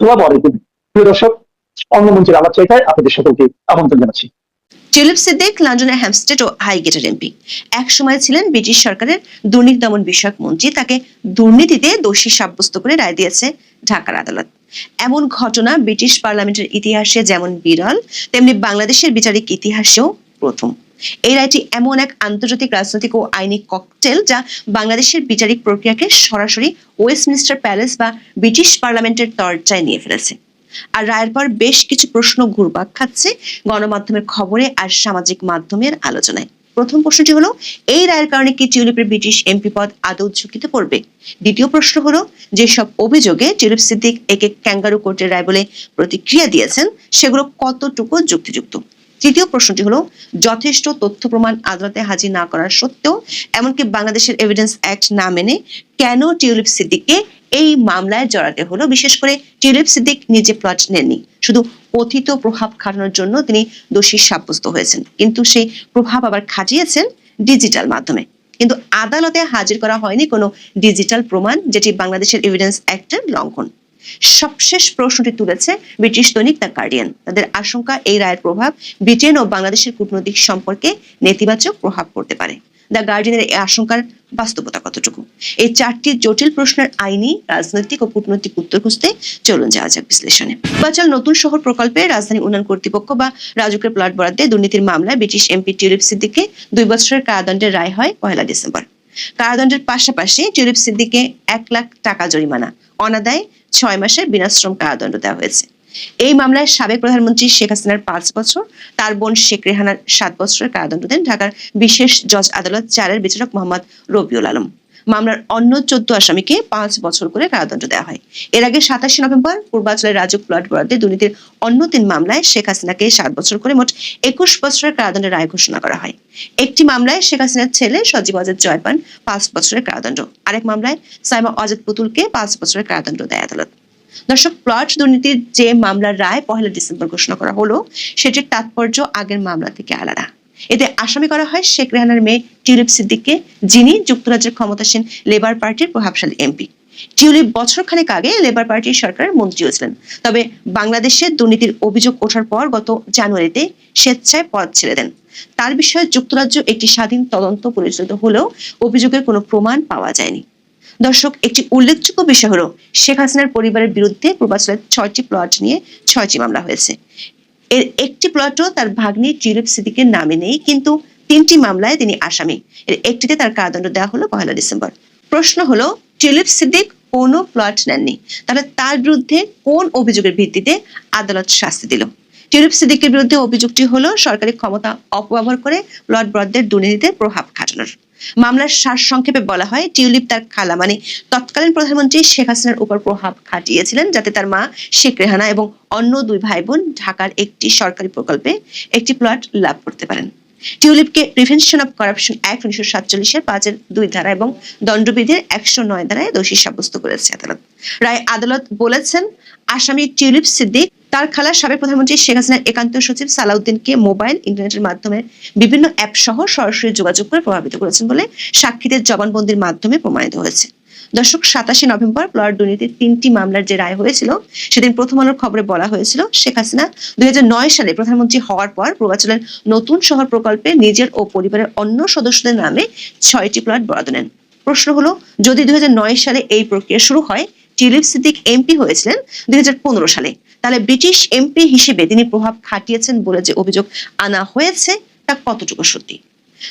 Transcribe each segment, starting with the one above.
ফতোয়া বরের দিন। প্রিয় দর্শক, অন্য মঞ্চের আলাপ চাইতায় আপনাদের সকলকে আমন্ত্রণ জানাচ্ছি। টিউলিপ সিদ্দিক লন্ডনের হ্যামস্টেড ও হাইগেটের এমপি, এক সময় ছিলেন ব্রিটিশ সরকারের দুর্নীতি দমন বিষয়ক মন্ত্রী। তাকে দুর্নীতিতে দোষী সাব্যস্ত করে রায় দিয়েছে ঢাকার আদালত। এমন ঘটনা ব্রিটিশ পার্লামেন্টের ইতিহাসে যেমন বিরল, তেমনি বাংলাদেশের বিচারিক ইতিহাসেও প্রথম। এই রায়টি এমন এক আন্তর্জাতিক রাজনৈতিক ও আইনি ককটেল যা বাংলাদেশের বিচারিক প্রক্রিয়াকে সরাসরি ওয়েস্টমিনিস্টার প্যালেস বা ব্রিটিশ পার্লামেন্টের দরজায় নিয়ে ফেলেছে। আর রায়ের পর বেশ কিছু প্রশ্ন ঘুরপাক খাচ্ছে গণমাধ্যমের খবরে আর সামাজিক মাধ্যমের আলোচনায়। প্রথম প্রশ্নটি হলো, এই রায়ের কারণে কি টিউলিপের ব্রিটিশ এমপি পদ আদৌ ঝুঁকিতে পড়বে? দ্বিতীয় প্রশ্ন হলো, যেসব অভিযোগে টিউলিপ সিদ্দিক একে ক্যাঙ্গারু কোর্টের রায় বলে প্রতিক্রিয়া দিয়েছেন সেগুলো কতটুকু যুক্তিযুক্ত? তৃতীয় প্রশ্নটি হলো, যথেষ্ট তথ্য প্রমাণ আদালতে হাজির না করার সত্ত্বেও, এমনকি বাংলাদেশের এভিডেন্স অ্যাক্ট না মেনে কেন টিউলিপ সিদ্দিককে এই মামলায় জড়াতে হলো? বিশেষ করে টিউলিপ সিদ্দিক নিজে প্লট নেননি, শুধু কথিত প্রভাব খাটানোর জন্য তিনি দোষী সাব্যস্ত হয়েছেন, কিন্তু সেই প্রভাব আবার খাটিয়েছেন ডিজিটাল মাধ্যমে। কিন্তু আদালতে হাজির করা হয়নি কোনো ডিজিটাল প্রমাণ, যেটি বাংলাদেশের এভিডেন্স অ্যাক্টের লঙ্ঘন। সবশেষ প্রশ্নটি তুলেছে ব্রিটিশ দৈনিক দ্য গার্ডিয়ান। তাদের আশঙ্কা, এই রায়ের প্রভাব ব্রিটেন ও বাংলাদেশের কূটনৈতিক সম্পর্কে নেতিবাচক প্রভাব পড়তে পারে। দ্য গার্ডিয়ানের এই আশঙ্কার বাস্তবতা কতটুকু? এই চারটি জটিল প্রশ্নের আইনি, রাজনৈতিক ও কূটনৈতিক উত্তর খুঁজতে চলুন যাওয়া যাক বিশ্লেষণে। পূর্বাচল নতুন শহর প্রকল্পে রাজধানী উন্নয়ন কর্তৃপক্ষ বা রাজুকের প্লট বরাদ্দে দুর্নীতির মামলায় ব্রিটিশ এমপি টিউলিপ সিদ্দিককে 2 বছরের কারাদণ্ডের রায় হয় 1 ডিসেম্বর। কারাদণ্ডের পাশাপাশি টিউলিপ সিদ্দিককে 1 লাখ টাকা জরিমানা, অনাদায়ে 6 মাসের বিনাশ্রম কারাদণ্ড দেওয়া হয়েছে। এই মামলায় সাবেক প্রধানমন্ত্রী শেখ হাসিনার 5 বছর, তার বোন শেখ রেহানার 7 বছরের কারাদণ্ড দেন ঢাকার বিশেষ জজ আদালত 4-এর বিচারক মোহাম্মদ রবিউল আলম। মামলার অন্য 14 আসামিকে 5 বছর করে কারাদণ্ড দেওয়া হয়। এর আগে 27 নভেম্বর পূর্বাঞ্চলের রাজুক প্লট বরাদ্দে দুর্নীতির অন্য 3 মামলায় শেখ হাসিনাকে 7 বছর করে মোট 21 বছরের কারাদণ্ডের রায় ঘোষণা করা হয়। একটি মামলায় শেখ হাসিনার ছেলে সজীব আজাদ জয় পান 5 বছরের কারাদণ্ড। আরেক মামলায় সাইমা আজাদ পুতুলকে 5 বছরের কারাদণ্ড দেয় আদালত। দর্শক, প্লট দুর্নীতির যে মামলার রায় 1 ডিসেম্বর ঘোষণা করা হলো, সেটির তাৎপর্য আগের মামলা থেকে আলাদা। এতে আসামি করা হয় শেখ রেহানার মেয়ে টিউলিপ সিদ্দিককে, যিনি যুক্তরাজ্যের ক্ষমতাসীন লেবার পার্টির প্রভাবশালী এমপি। টিউলিপ বছরখানেক আগে লেবার পার্টির সরকারের মন্ত্রীও ছিলেন, তবে বাংলাদেশে দুর্নীতির অভিযোগ ওঠার পর গত জানুয়ারিতে স্বেচ্ছায় পদ ছেড়ে দেন। তার বিষয়ে যুক্তরাজ্য একটি স্বাধীন তদন্ত পরিচালিত হলেও অভিযোগের কোনো প্রমাণ পাওয়া যায়নি। দর্শক, একটি উল্লেখযোগ্য বিষয় হলো, শেখ হাসিনার পরিবারের বিরুদ্ধে পূর্বাঞ্চলের 6টি প্লট নিয়ে 6টি মামলা হয়েছে। এর একটি প্লটও তার ভাগ্নি টিউলিপ সিদ্দিকের নামে নেই, কিন্তু 3টি মামলায় তিনি আসামি। এর একটিতে তার কারাদণ্ড দেওয়া হলো 1 ডিসেম্বর। প্রশ্ন হলো, টিউলিপ সিদ্দিক কোনো প্লট নেননি, তাহলে তার বিরুদ্ধে কোন অভিযোগের ভিত্তিতে আদালত শাস্তি দিল? টিউলিপ সিদ্দিকের বিরুদ্ধে অভিযোগটি হলো সরকারি ক্ষমতা অপব্যবহার করে প্লট বরাদ্দের দুর্নীতিতে প্রভাব খাটানোর। মামলার সারসংক্ষেপে বলা হয়, টিউলিপ তার খালা মানে তৎকালীন প্রধানমন্ত্রী শেখ হাসিনার উপর প্রভাব খাটিয়েছিলেন যাতে তার মা শেখ রেহানা এবং অন্য 2 ভাই বোন ঢাকার একটি সরকারি প্রকল্পে একটি প্লট লাভ করতে পারেন। টিউলিপকে প্রিভেনশন অফ কারাপশন অ্যাক্ট 1947-এর 5-এর 2 ধারা এবং দণ্ডবিধির 109 ধারায় দোষী সাব্যস্ত করেছে আদালত। রায় আদালত বলেছেন, আসামি টিউলিপ সিদ্দিক তার খালা সাবেক প্রধানমন্ত্রী শেখ হাসিনার একান্ত সচিব সালাউদ্দিনকে মোবাইল, ইন্টারনেটের মাধ্যমে বিভিন্ন অ্যাপ সহ সরাসরি যোগাযোগ করে প্রভাবিত করেছেন বলে সাক্ষীদের জবানবন্দির মাধ্যমে প্রমাণিত হয়েছে। দর্শক, 27 নভেম্বর প্লট দুর্নীতির 3টি মামলার যে রায় হয়েছিল, সেদিন প্রথম আলোর খবরে বলা হয়েছিল, শেখ হাসিনা 2009 সালে প্রধানমন্ত্রী হওয়ার পর পূর্বাঞ্চলের নতুন শহর প্রকল্পে নিজের ও পরিবারের অন্য সদস্যদের নামে 6টি প্লট বরাদ্দ নেন। প্রশ্ন হলো, যদি 2009 সালে এই প্রক্রিয়া শুরু হয়, টিউলিপ সিদ্দিক এমপি হয়েছিলেন 2015 সালে, তাহলে ব্রিটিশ এমপি হিসেবে তিনি প্রভাব খাটিয়েছেন বলে যে অভিযোগ আনা হয়েছে, তা কতটুকু সত্যি?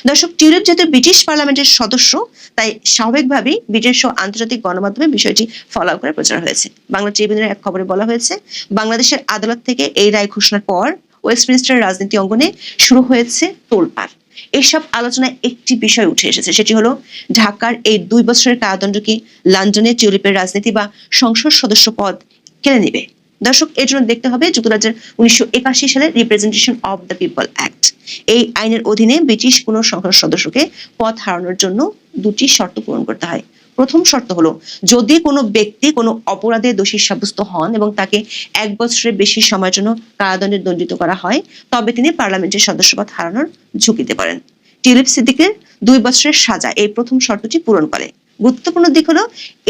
দর্শক, টিউলিপ যেহেতু ব্রিটিশ পার্লামেন্টের সদস্য, তাই স্বাভাবিকভাবেই ব্রিটিশ ও আন্তর্জাতিক গণমাধ্যমে বিষয়টি ফলো করে প্রচার হয়েছে। বাংলা ট্রিবিউনের এক খবরে বলা হয়েছে, বাংলাদেশের আদালত থেকে এই রায় ঘোষণার পর ওয়েস্টমিনিস্টার রাজনীতি অঙ্গনে শুরু হয়েছে তোলপাড়। এসব আলোচনায় একটি বিষয় উঠে এসেছে, সেটি হলো ঢাকার এই 2 বছরের কারাদণ্ড কি লন্ডনে টিউলিপের রাজনীতি বা সংসদ সদস্য পদ কেড়ে নেবে? দর্শক, এর জন্য দেখতে হবে যুক্তরাজ্যের 1981 সালের representation of the people act. এই আইনের অধীনে ব্রিটিশ কোনো সংসদ সদস্যকে পদ হারানোর জন্য 2টি শর্ত পূরণ করতে হয়। প্রথম শর্ত হলো, যদি কোনো ব্যক্তি কোনো অপরাধে দোষী সাব্যস্ত হন এবং তাকে 1 বছরের বেশি সময়ের জন্য কারাদণ্ডে দণ্ডিত করা হয়, তবে তিনি পার্লামেন্টের সদস্যপদ হারানোর ঝুঁকিতে পড়েন। টিউলিপ সিদ্দিকের 2 বছরের সাজা এই প্রথম শর্তটি পূরণ করে। গুরুত্বপূর্ণ দিক হলো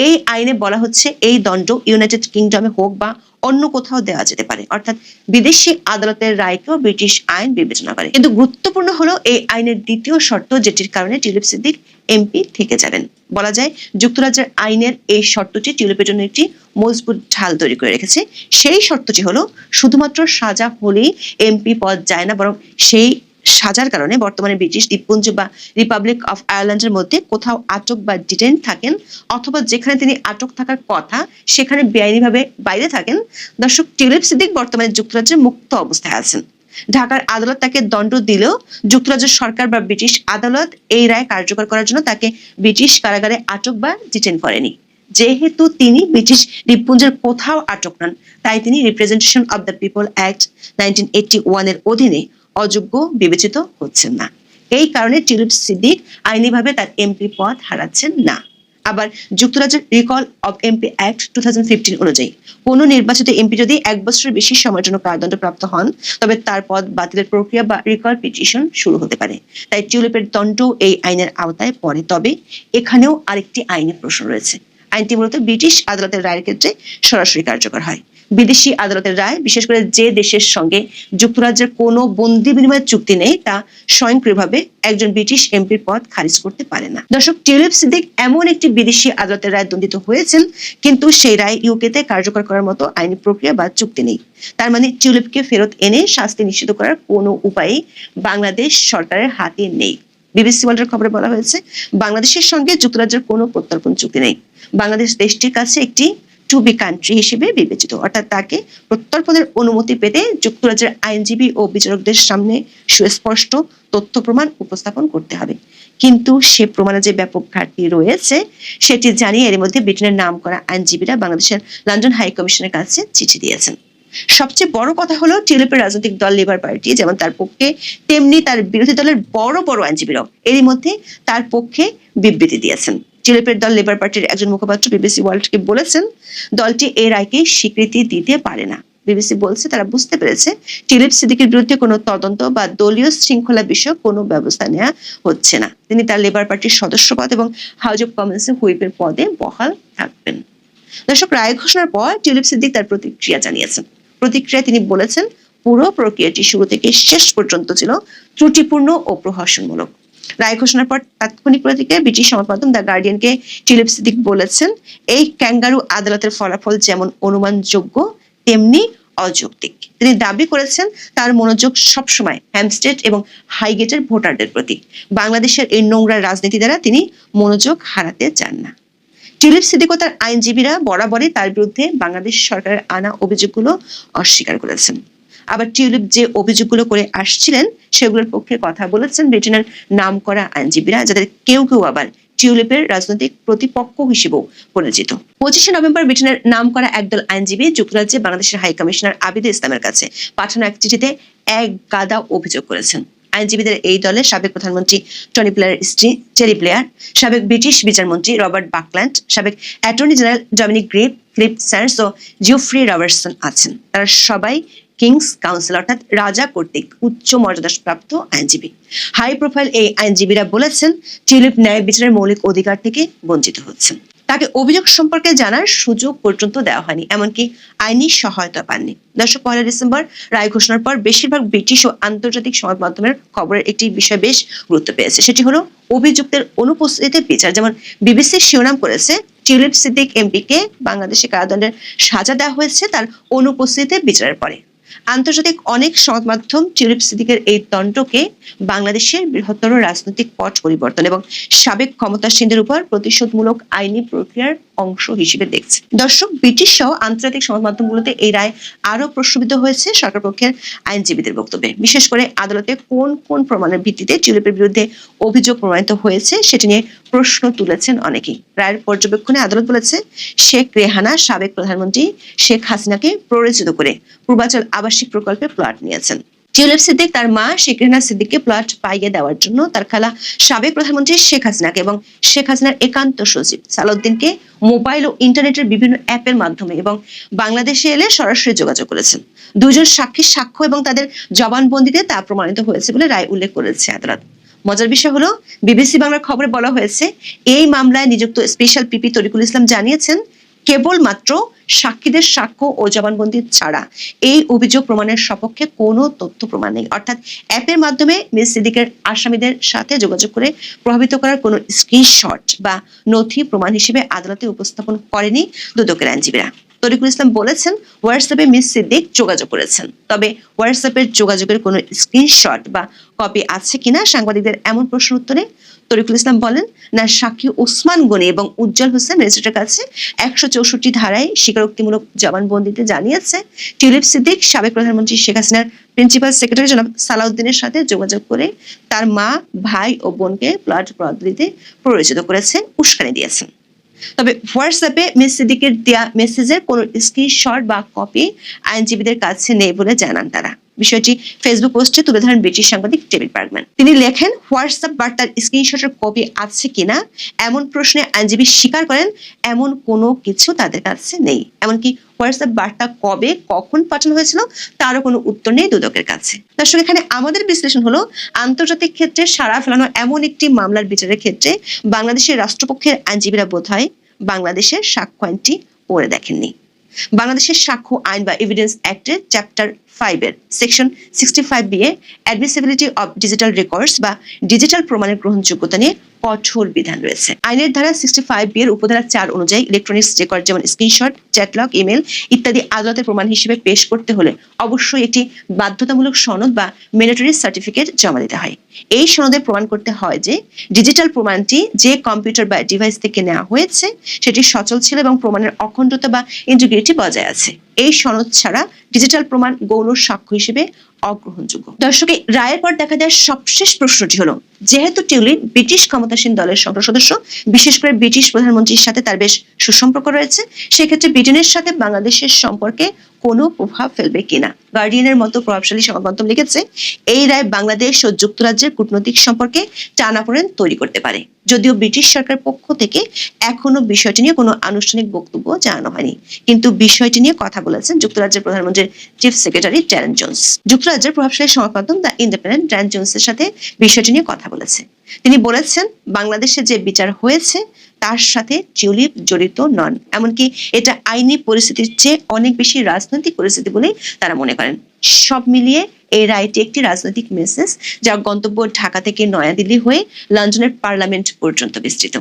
এই আইনে বলা হচ্ছে এই দণ্ড ইউনাইটেড কিংডমে হোক বা অন্য কোথাও দেওয়া যেতে পারে, অর্থাৎ বিদেশি আদালতের রায়কেও ব্রিটিশ আইন বিবেচনা করে। কিন্তু গুরুত্বপূর্ণ হলো এই আইনের দ্বিতীয় শর্ত, যেটির কারণে টিউলিপ সিদ্দিক এমপি থেকে যাবেন। বলা যায় যুক্তরাজ্যের আইনের এই শর্তটি টিউলিপের জন্য একটি মজবুত ঢাল তৈরি করে রেখেছে। সেই শর্তটি হলো শুধুমাত্র সাজা হলেই এমপি পদ যায় না, বরং সেই সাজার কারণে বর্তমানে ব্রিটিশ দ্বীপপুঞ্জ বা রিপাবলিক অফ আয়ারল্যান্ডের মধ্যে কোথাও আটক বা ডিটেইন থাকেন, অথবা যেখানে তিনি আটক থাকার কথা সেখানে বেআইনিভাবে বাইরে থাকেন, দর্শক টিউলিপ সিদ্দিক বর্তমানে যুক্তরাজ্যের মুক্ত অবস্থায় আছেন। ঢাকার আদালত তাকে দণ্ড দিলেও যুক্তরাজ্যের সরকার বা ব্রিটিশ আদালত এই রায় কার্যকর করার জন্য তাকে ব্রিটিশ কারাগারে আটক বা ডিটেইন করেনি। যেহেতু তিনি ব্রিটিশ দ্বীপপুঞ্জের কোথাও আটক নন, তাই তিনি representation of the people act 1981 এর অধীনে অযোগ্য বিবেচিত হচ্ছেন না। এই কারণে টিউলিপ সিদ্দিক আইনিভাবে তার এমপি পদ হারাচ্ছেন না। আবার যুক্তরাজ্যের রিকল অব এমপি অ্যাক্ট 2015 অনুযায়ী কোন নির্বাচিত এমপি যদি 1 বছরের বেশি সময়ের জন্য কারাদণ্ড প্রাপ্ত হন, তবে তার পদ বাতিলের প্রক্রিয়া বা রিকল পিটিশন শুরু হতে পারে। তাই টিউলিপের দণ্ড এই আইনের আওতায় পড়ে। তবে এখানেও আরেকটি আইনি প্রশ্ন রয়েছে। আইনটি মূলত ব্রিটিশ আদালতের রায়ের ক্ষেত্রে সরাসরি কার্যকর হয়। বিদেশি আদালতের রায়, বিশেষ করে যে দেশের সঙ্গে যুক্তরাজ্যের কোনো বন্দি বিনিময় চুক্তি নেই, তা স্বয়ংক্রিয়ভাবে একজন ব্রিটিশ এমপির পদ খারিজ করতে পারে না। দর্শক টিউলিপ সিদ্দিক এমন একটি বিদেশি আদালতের রায় দণ্ডিত হয়েছেন, কিন্তু সেই রায় ইউকেতে কার্যকর করার মতো আইনি প্রক্রিয়া বা চুক্তি নেই। তার মানে টিউলিপকে ফেরত এনে শাস্তি নিশ্চিত করার কোনো উপায়ই বাংলাদেশ সরকারের হাতে নেই। বিবিসি ওয়ার্ল্ডের খবরে বলা হয়েছে বাংলাদেশের সঙ্গে যুক্তরাজ্যের কোনো প্রত্যর্পণ চুক্তি নেই। বাংলাদেশ দেশটির কাছে একটি টু বি কান্ট্রি হিসেবে বিবেচিত, অর্থাৎ তাকে প্রত্যর্পণের অনুমতি পেতে যুক্তরাজ্যের আইনজীবী ও বিচারকদের সামনে সুস্পষ্ট তথ্য প্রমাণ উপস্থাপন করতে হবে। কিন্তু সে প্রমাণে যে ব্যাপক ঘাটতি রয়েছে সেটি জানিয়ে এর মধ্যে ব্রিটেনের নাম করা আইনজীবীরা বাংলাদেশের লন্ডন হাই কমিশনের কাছে চিঠি দিয়েছেন। সবচেয়ে বড় কথা হলো টিউলিপের রাজনৈতিক দল লেবার পার্টি যেমন তার পক্ষে, তেমনি তার বিরোধী দলের বড় বড় আইনজীবীরাও এরই মধ্যে তার পক্ষে বিবৃতি দিয়েছেন। টিউলিপের দল লেবার পার্টির একজন মুখপাত্র বিবিসি ওয়ার্ল্ডকে বলেছেন দলটি এই রায়কে স্বীকৃতি দিতে পারে না। বিবিসি বলছে তারা বুঝতে পেরেছে টিউলিপ সিদ্দিকের বিরুদ্ধে কোনো তদন্ত বা দলীয় শৃঙ্খলা বিষয়ক কোনো ব্যবস্থা নেওয়া হচ্ছে না। তিনি তার লেবার পার্টির সদস্য পদ এবং হাউস অব কমন্সের হুইপের পদে বহাল থাকবেন। দর্শক, রায় ঘোষণার পর টিউলিপ সিদ্দিক তার প্রতিক্রিয়া জানিয়েছেন। প্রতিক্রিয়ায় তিনি বলেছেন পুরো প্রক্রিয়াটি শুরু থেকে শেষ পর্যন্ত ছিল ত্রুটিপূর্ণ ও প্রহসনমূলক। রায় ঘোষণার পর তাৎক্ষণিক প্রতিক্রিয়ায় ব্রিটিশ সংবাদ মাধ্যম দ্য গার্ডিয়ানকে টিউলিপ সিদ্দিক বলেছেন এই ক্যাঙ্গারু আদালতের ফলাফল যেমন অনুমানযোগ্য তেমনি অযৌক্তিক। তিনি দাবি করেছেন তার মনোযোগ সবসময় হ্যামস্টেড এবং হাইগেটের ভোটারদের প্রতি। বাংলাদেশের এই নোংরা রাজনীতি দ্বারা তিনি মনোযোগ হারাতে চান না। টিউলিপ সিদ্দিক ও তার আইনজীবীরা বরাবরই তার বিরুদ্ধে বাংলাদেশ সরকারের আনা অভিযোগগুলো অস্বীকার করেছেন। আবার টিউলিপ যে অভিযোগগুলো করে আসছিলেন সেগুলোর পক্ষে কথা বলেছেন ব্রিটেনের নাম করা আইনজীবীরা, যাদের কেউ কেউ আবার টিউলিপের রাজনৈতিক প্রতিপক্ষ হিসেবেও পরিচিত। 25শে নভেম্বর ব্রিটেনের নাম করা একদল আইনজীবী যুক্তরাজ্যে বাংলাদেশের হাই কমিশনার আবিদে ইসলামের কাছে পাঠানো এক চিঠিতে এক গাদা অভিযোগ করেছেন। আইনজীবীদের এই দলে সাবেক প্রধানমন্ত্রী টনি ব্লেয়ারের স্ত্রী টেরি ব্লেয়ার, সাবেক ব্রিটিশ বিচারমন্ত্রী রবার্ট বাকল্যান্ড, সাবেক attorney general Dominic Grieve, Philip Sands ও জিওফ্রি রবার্টসন আছেন। তারা সবাই কিংস কাউন্সিল অর্থাৎ রাজা কর্তৃক উচ্চ মর্যাদাপ্রাপ্ত আইনজীবী। হাই প্রোফাইল এই আইনজীবীরা বলেছেন টিউলিপ ন্যায় বিচারের মৌলিক অধিকার থেকে বঞ্চিত হচ্ছেন। তাকে অভিযোগ সম্পর্কে জানার সুযোগ পর্যন্ত দেওয়া হয়নি, এমনকি আইনি সহায়তা পাননি। দর্শক, 1 ডিসেম্বর রায় ঘোষণার পর বেশিরভাগ ব্রিটিশ ও আন্তর্জাতিক সংবাদ মাধ্যমের খবরের একটি বিষয় বেশ গুরুত্ব পেয়েছে, সেটি হলো অভিযুক্তের অনুপস্থিতিতে বিচার। যেমন বিবিসি শিরোনাম করেছে টিউলিপ সিদ্দিক এমপিকে বাংলাদেশে কারাদণ্ডের সাজা দেওয়া হয়েছে তার অনুপস্থিতিতে বিচারের পরে। আন্তর্জাতিক অনেক সংবাদ মাধ্যম টিউলিপ সিদ্দিকের এই দণ্ডকে বাংলাদেশের বৃহত্তর রাজনৈতিক পট পরিবর্তন এবং সাবেক ক্ষমতাসীনদের উপর প্রতিশোধমূলক আইনি প্রক্রিয়ার অংশ হিসেবে দেখছে। দর্শক, ব্রিটিশ সহ আন্তর্জাতিক সংবাদ মাধ্যমগুলোতে এই রায় আরো প্রশ্নবিদ্ধ হয়েছে সরকার পক্ষের আইনজীবীদের বক্তব্যে। বিশেষ করে আদালতে কোন কোন প্রমাণের ভিত্তিতে টিউলিপের বিরুদ্ধে অভিযোগ প্রমাণিত হয়েছে সেটি নিয়ে প্রশ্ন তুলেছেন অনেকেই। রায়ের পর্যবেক্ষণে আদালত বলেছে শেখ রেহানা সাবেক প্রধানমন্ত্রী শেখ হাসিনাকে প্ররোচিত করে পূর্বাচল আবাসিক প্রকল্পে প্লট নিয়েছেন। টিউলিপ সিদ্দিক তার মা শেখ রেহানা সিদ্দিককে প্লট পাইয়ে দেওয়ার জন্য তার খালা সাবেক প্রধানমন্ত্রী শেখ হাসিনাকে এবং শেখ হাসিনার একান্ত সচিব সালাউদ্দিনকে মোবাইল ও ইন্টারনেটের বিভিন্ন অ্যাপের মাধ্যমে এবং বাংলাদেশে এলে সরাসরি যোগাযোগ করেছেন। দুজন সাক্ষীর সাক্ষ্য এবং তাদের জবানবন্দিতে তা প্রমাণিত হয়েছে বলে রায় উল্লেখ করেছে আদালত। মজার বিষয় হলো বিবিসি বাংলার খবরে বলা হয়েছে এই মামলায় নিযুক্ত স্পেশাল পিপি তরিকুল ইসলাম জানিয়েছেন কেবলমাত্র সাক্ষীদের সাক্ষ্য ও জবানবন্দি ছাড়া এই অভিযোগ প্রমাণের সপক্ষে কোনো তথ্য প্রমাণ নেই। অর্থাৎ অ্যাপের মাধ্যমে মিস সিদ্দিকের আসামিদের সাথে যোগাযোগ করে প্রভাবিত করার কোনো স্ক্রিনশট বা নথি প্রমাণ হিসেবে আদালতে উপস্থাপন করেনি দুদকের আইনজীবীরা। তরিকুল ইসলাম বলেছেন হোয়াটসঅ্যাপে মিস সিদ্দিক যোগাযোগ করেছেন, তবে হোয়াটসঅ্যাপের যোগাযোগের কোনো স্ক্রিনশট বা কপি আছে কিনা সাংবাদিকদের এমন প্রশ্নের উত্তরে তরিকুল ইসলাম বলেন, না, সাক্ষী ওসমান গনি এবং উজ্জ্বল হোসেন রেজিস্ট্রারের কাছে 164 ধারায় স্বীকারোক্তিমূলক জবানবন্দিতে জানিয়েছে টিউলিপ সিদ্দিক সাবেক প্রধানমন্ত্রী শেখ হাসিনার প্রিন্সিপাল সেক্রেটারি জনাব সালাউদ্দিনের সাথে যোগাযোগ করে তার মা, ভাই ও বোনকে ফ্লাড পদ্ধতিতে প্ররোচিত করেছেন, উস্কানি দিয়েছেন। তবে হোয়াটসঅ্যাপে মিস সিদ্দিকের দেয়া মেসেজের কোনো স্ক্রিনশট বা কপি আইনজীবীদের কাছে নেই বলে জানান তারা। বিষয়টি ফেসবুক পোস্টে তুলে ধরেন ব্রিটিশ সাংবাদিক ডেভিড বার্গম্যান। তিনি লেখেন, হোয়াটসঅ্যাপ বার্তার স্ক্রিনশটের কপি আছে কিনা এমন প্রশ্নে আইনজীবী স্বীকার করেন এমন কোনো কিছু তাদের কাছে নেই। এমনকি হোয়াটসঅ্যাপ বার্তা কবে কখন পাঠানো হয়েছিল তারও কোনো উত্তর নেই দুদকের কাছে। দর্শক, এখানে আমাদের বিশ্লেষণ হলো আন্তর্জাতিক ক্ষেত্রে সাড়া ফেলানো এমন একটি মামলার বিচারের ক্ষেত্রে বাংলাদেশের রাষ্ট্রপক্ষের আইনজীবীরা বোধহয় বাংলাদেশের সাক্ষ্য আইনটি পড়ে দেখেননি। বাংলাদেশের সাক্ষ্য আইন বা এভিডেন্স অ্যাক্টের চ্যাপ্টার 5 এর section 65B A admissibility of digital records বা ডিজিটাল প্রমাণের গ্রহণযোগ্যতা নিয়ে কঠোর বিধান রয়েছে। আইনের ধারা 65B এর উপধারা 4 অনুযায়ী ইলেকট্রনিক্স রেকর্ড যেমন স্ক্রিনশট, চ্যাটলগ, ইমেল ইত্যাদি আদালতের প্রমাণ হিসেবে পেশ করতে হলে অবশ্যই একটি বাধ্যতামূলক সনদ বা ম্যান্ডেটরি সার্টিফিকেট জমা দিতে হয়। এই সনদে প্রমাণ করতে হয় যে ডিজিটাল প্রমাণটি যে কম্পিউটার বা ডিভাইস থেকে নেওয়া হয়েছে সেটি সচল ছিল এবং প্রমাণের অখণ্ডতা বা ইন্টিগ্রিটি বজায় আছে। এই সনদ ছাড়া ডিজিটাল প্রমাণ গৌণ সাক্ষ্য হিসেবে অগ্রহণযোগ্য। দর্শক, রায়ের পর দেখা যায় সবশেষ প্রশ্নটি হলো, যেহেতু টিউলিপ ব্রিটিশ ক্ষমতাসীন দলের সংসদ সদস্য, বিশেষ করে ব্রিটিশ প্রধানমন্ত্রীর সাথে তার বেশ সুসম্পর্ক রয়েছে, সেক্ষেত্রে ব্রিটেনের সাথে বাংলাদেশের সম্পর্কে কোনো প্রভাব ফেলবে কিনা। গার্ডিয়ানের মতো প্রভাবশালী সংবাদমাধ্যম লিখেছে, এই রায় বাংলাদেশ ও যুক্তরাজ্যের কূটনৈতিক সম্পর্কে টানাপোড়েন তৈরি করতে পারে। যদিও ব্রিটিশ সরকার পক্ষ থেকে এখনো বিষয়টি নিয়ে কোনো আনুষ্ঠানিক বক্তব্য জানানো হয়নি, কিন্তু বিষয়টি নিয়ে কথা বলেছেন যুক্তরাজ্যের প্রধানমন্ত্রীর চিফ সেক্রেটারি ড্যারেন জোন্স। যুক্তরাজ্যের প্রভাবশালী সংবাদমাধ্যম দ্য ইন্ডিপেন্ডেন্ট ড্যারেন জোন্সের সাথে বিষয়টি নিয়ে কথা বলেছে। তিনি বলেছেন, বাংলাদেশে যে বিচার হয়েছে তার সাথে টিউলিপ জড়িত নন, এমনকি এটা আইনি পরিস্থিতির চেয়ে অনেক বেশি রাজনৈতিক পরিস্থিতি বলেই তারা মনে করেন। সব মিলিয়ে এই রায়টি একটি রাজনৈতিক মেসেজ, যার গন্তব্য ঢাকা থেকে নয়াদিল্লি হয়ে লন্ডনের পার্লামেন্ট পর্যন্ত বিস্তৃত।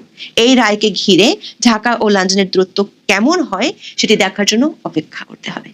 এই রায়কে ঘিরে ঢাকা ও লন্ডনের দূরত্ব কেমন হয় সেটি দেখার জন্য অপেক্ষা করতে হবে।